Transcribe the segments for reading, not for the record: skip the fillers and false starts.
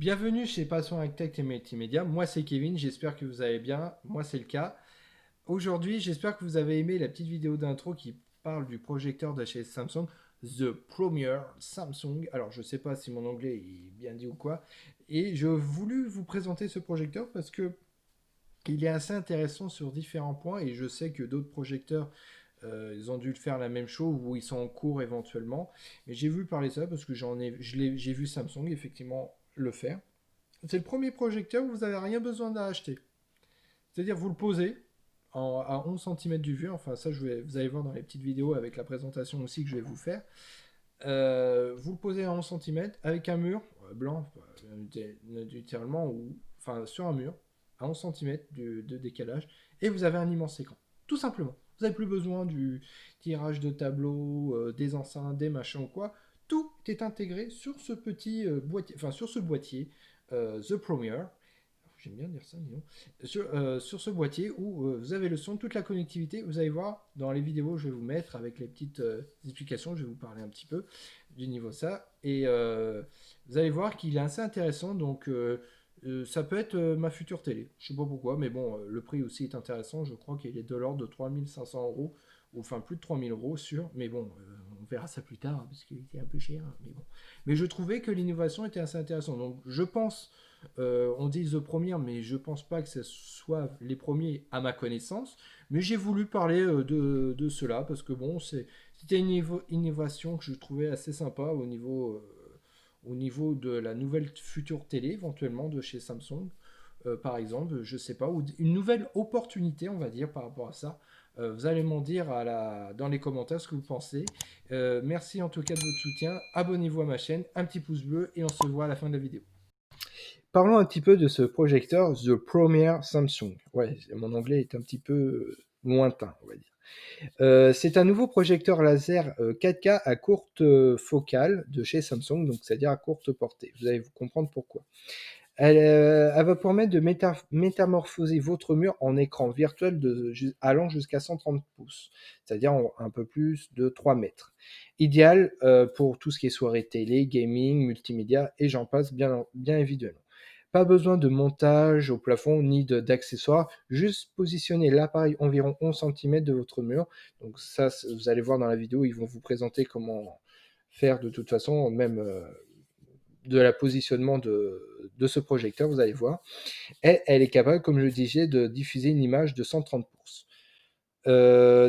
Bienvenue chez Passion Tech et Multimédia. Moi, c'est Kevin. J'espère que vous allez bien. Moi, c'est le cas. Aujourd'hui, j'espère que vous avez aimé la petite vidéo d'intro qui parle du projecteur de chez Samsung, The Premier Samsung. Alors, je ne sais pas si mon anglais est bien dit ou quoi. Et je voulu vous présenter ce projecteur parce que il est assez intéressant sur différents points et je sais que d'autres projecteurs ils ont dû le faire la même chose ou ils sont en cours éventuellement. Mais j'ai voulu parler de ça parce que j'ai vu Samsung effectivement le faire. C'est le premier projecteur où vous n'avez rien besoin d'acheter. C'est-à-dire vous le posez à 11 centimètres du vue. Enfin ça vous allez voir dans les petites vidéos avec la présentation aussi que je vais vous faire. Vous le posez à 11 centimètres avec un mur blanc, littéralement, ou enfin sur un mur à 11 centimètres de décalage et vous avez un immense écran. Tout simplement. Vous n'avez plus besoin du tirage de tableau, des enceintes, des machins ou quoi. Tout est intégré sur ce petit boîtier, enfin sur ce boîtier The Premier. J'aime bien dire ça, disons. Sur ce boîtier où vous avez le son, toute la connectivité. Vous allez voir dans les vidéos, je vais vous mettre avec les petites explications. Je vais vous parler un petit peu du niveau de ça. Et vous allez voir qu'il est assez intéressant. Donc, ça peut être ma future télé. Je sais pas pourquoi, mais bon, le prix aussi est intéressant. Je crois qu'il est de l'ordre de 3 500 €, ou enfin plus de 3 000 € sûr. Mais bon, on verra ça plus tard, parce qu'il était un peu cher. Mais bon. Mais je trouvais que l'innovation était assez intéressante. Donc, je pense on dit The Premier, mais je pense pas que ce soit les premiers à ma connaissance. Mais j'ai voulu parler de cela parce que bon, c'était une innovation que je trouvais assez sympa au niveau de la nouvelle future télé, éventuellement de chez Samsung, par exemple, je sais pas, ou une nouvelle opportunité, on va dire, par rapport à ça. Vous allez m'en dire dans les commentaires ce que vous pensez. Merci en tout cas de votre soutien. Abonnez-vous à ma chaîne, un petit pouce bleu et on se voit à la fin de la vidéo. Parlons un petit peu de ce projecteur The Premier Samsung. Ouais, mon anglais est un petit peu lointain, on va dire. C'est un nouveau projecteur laser 4K à courte focale de chez Samsung, donc c'est-à-dire à courte portée. Vous allez vous comprendre pourquoi. Elle va permettre de métamorphoser votre mur en écran virtuel allant jusqu'à 130 pouces, c'est-à-dire un peu plus de 3 mètres. Idéal pour tout ce qui est soirée télé, gaming, multimédia et j'en passe bien évidemment. Pas besoin de montage au plafond ni d'accessoires, juste positionner l'appareil environ 11 centimètres de votre mur. Donc ça, vous allez voir dans la vidéo, ils vont vous présenter comment faire de toute façon, même de la positionnement de ce projecteur, vous allez voir. Et elle est capable, comme je le disais, de diffuser une image de 130 pouces.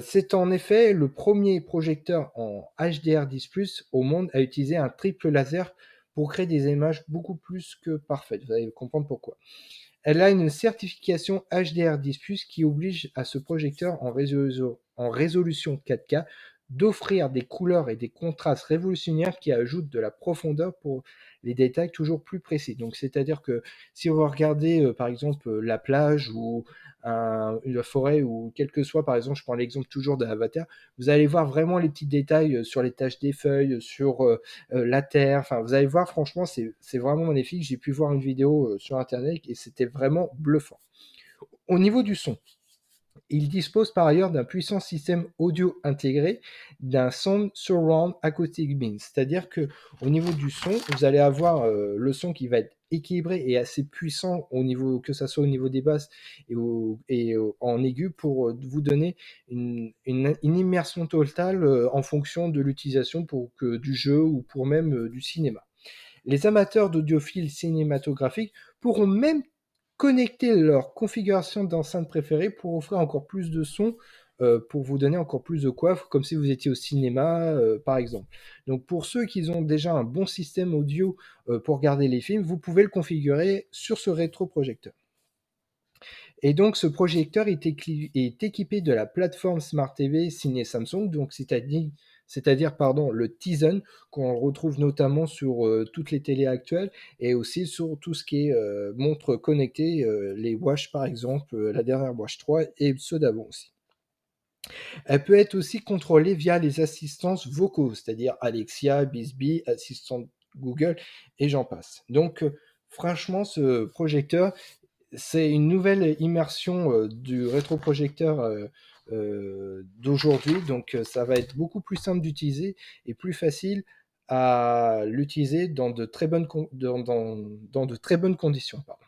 C'est en effet le premier projecteur en HDR10+ au monde à utiliser un triple laser pour créer des images beaucoup plus que parfaites. Vous allez comprendre pourquoi. Elle a une certification HDR10+, qui oblige à ce projecteur en résolution 4K d'offrir des couleurs et des contrastes révolutionnaires qui ajoutent de la profondeur pour les détails toujours plus précis. Donc, c'est-à-dire que si vous regardez, par exemple, la plage ou une forêt ou quel que soit, par exemple, je prends l'exemple toujours de Avatar, vous allez voir vraiment les petits détails sur les taches des feuilles, sur la terre. Enfin, vous allez voir, franchement, c'est vraiment magnifique. J'ai pu voir une vidéo sur Internet et c'était vraiment bluffant. Au niveau du son, il dispose par ailleurs d'un puissant système audio intégré, d'un Sound Surround Acoustic Beam. C'est-à-dire que au niveau du son, vous allez avoir le son qui va être équilibré et assez puissant au niveau, que ça soit au niveau des basses en aigu, pour vous donner une immersion totale en fonction de l'utilisation du jeu ou pour même du cinéma. Les amateurs d'audiophiles cinématographiques pourront même connecter leur configuration d'enceinte préférée pour offrir encore plus de son, pour vous donner encore plus de coiffe, comme si vous étiez au cinéma, par exemple. Donc pour ceux qui ont déjà un bon système audio pour regarder les films, vous pouvez le configurer sur ce rétroprojecteur. Et donc ce projecteur est équipé de la plateforme Smart TV signée Samsung, donc c'est-à-dire le Tizen, qu'on retrouve notamment sur toutes les télés actuelles et aussi sur tout ce qui est montres connectées, les Watch par exemple, la dernière Watch 3 et ceux d'avant aussi. Elle peut être aussi contrôlée via les assistances vocaux, c'est-à-dire Alexia, Bixby, assistant Google et j'en passe. Donc franchement, ce projecteur, c'est une nouvelle immersion du rétroprojecteur d'aujourd'hui, donc ça va être beaucoup plus simple d'utiliser et plus facile à l'utiliser dans de très bonnes, dans de très bonnes conditions. Pardon.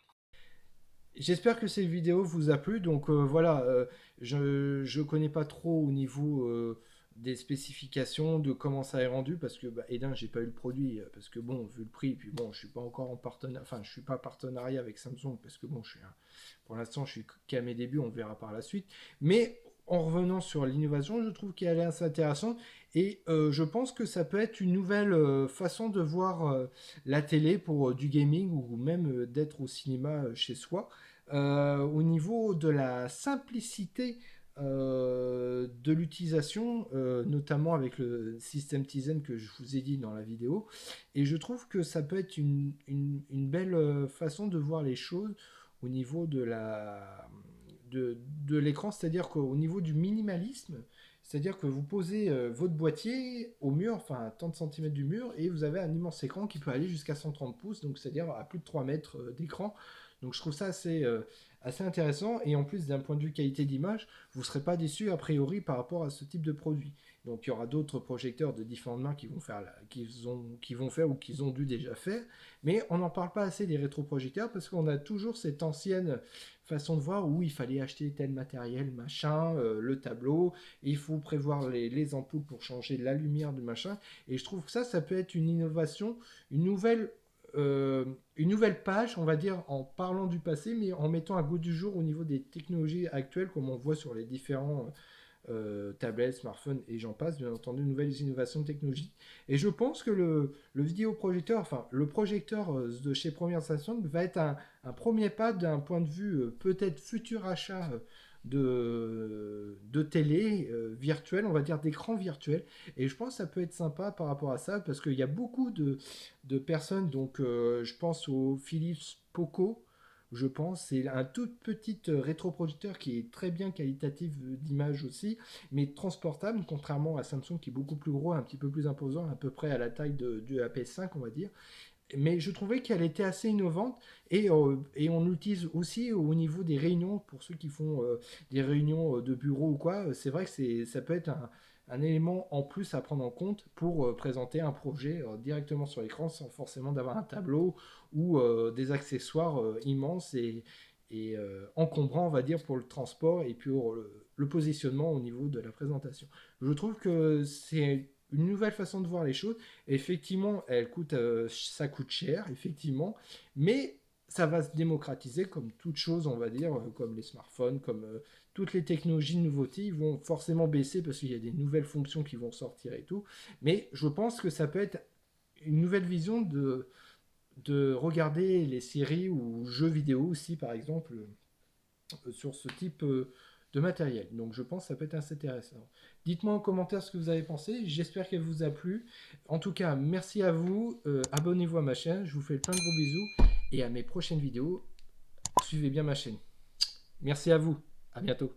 J'espère que cette vidéo vous a plu. Donc voilà, je ne connais pas trop au niveau des spécifications, de comment ça est rendu, parce que, Edin, j'ai pas eu le produit, parce que bon, vu le prix, puis bon, je suis pas encore en partenariat, enfin, je suis pas en partenariat avec Samsung, parce que bon, pour l'instant, je suis qu'à mes débuts, on verra par la suite. Mais en revenant sur l'innovation, je trouve qu'elle est assez intéressante, et je pense que ça peut être une nouvelle façon de voir la télé pour du gaming, ou même d'être au cinéma chez soi. Au niveau de la simplicité de l'utilisation, notamment avec le système Tizen que je vous ai dit dans la vidéo. Et je trouve que ça peut être une belle façon de voir les choses au niveau de l'écran, c'est-à-dire qu'au niveau du minimalisme, c'est-à-dire que vous posez votre boîtier au mur, enfin à tant de centimètres du mur, et vous avez un immense écran qui peut aller jusqu'à 130 pouces, donc c'est-à-dire à plus de 3 mètres d'écran. Donc je trouve ça assez intéressant, et en plus d'un point de vue qualité d'image, vous ne serez pas déçu a priori par rapport à ce type de produit. Donc il y aura d'autres projecteurs de différentes marques qui vont faire ou qu'ils ont dû déjà faire, mais on n'en parle pas assez des rétroprojecteurs parce qu'on a toujours cette ancienne façon de voir où il fallait acheter tel matériel, machin, le tableau, et il faut prévoir les ampoules pour changer la lumière du machin, et je trouve que ça peut être une innovation, une nouvelle une nouvelle page, on va dire, en parlant du passé, mais en mettant un goût du jour au niveau des technologies actuelles, comme on voit sur les différents tablettes, smartphones et j'en passe, bien entendu, nouvelles innovations technologiques. Et je pense que le vidéoprojecteur, enfin le projecteur de chez Première Samsung va être un premier pas d'un point de vue peut-être futur achat de télé virtuelle, on va dire d'écran virtuel. Et je pense que ça peut être sympa par rapport à ça, parce qu'il y a beaucoup de personnes, donc je pense au Philips Poco, je pense, c'est un tout petit rétroprojecteur qui est très bien qualitatif d'image aussi, mais transportable, contrairement à Samsung qui est beaucoup plus gros, un petit peu plus imposant, à peu près à la taille de la PS5, on va dire. Mais je trouvais qu'elle était assez innovante, et on l'utilise aussi au niveau des réunions, pour ceux qui font des réunions de bureau ou quoi. C'est vrai que ça peut être un élément en plus à prendre en compte pour présenter un projet directement sur l'écran sans forcément d'avoir un tableau ou des accessoires immenses et encombrants, on va dire, pour le transport et pour le positionnement au niveau de la présentation. Je trouve que c'est une nouvelle façon de voir les choses. Effectivement, ça coûte cher, effectivement, mais ça va se démocratiser comme toute chose, on va dire, comme les smartphones, comme toutes les technologies de nouveauté, ils vont forcément baisser parce qu'il y a des nouvelles fonctions qui vont sortir et tout. Mais je pense que ça peut être une nouvelle vision de regarder les séries ou jeux vidéo aussi, par exemple, sur ce type de matériel. Donc je pense que ça peut être assez intéressant. Dites-moi en commentaire ce que vous avez pensé. J'espère qu'elle vous a plu. En tout cas, merci à vous. Abonnez-vous à ma chaîne. Je vous fais plein de gros bisous. Et à mes prochaines vidéos, suivez bien ma chaîne. Merci à vous. À bientôt.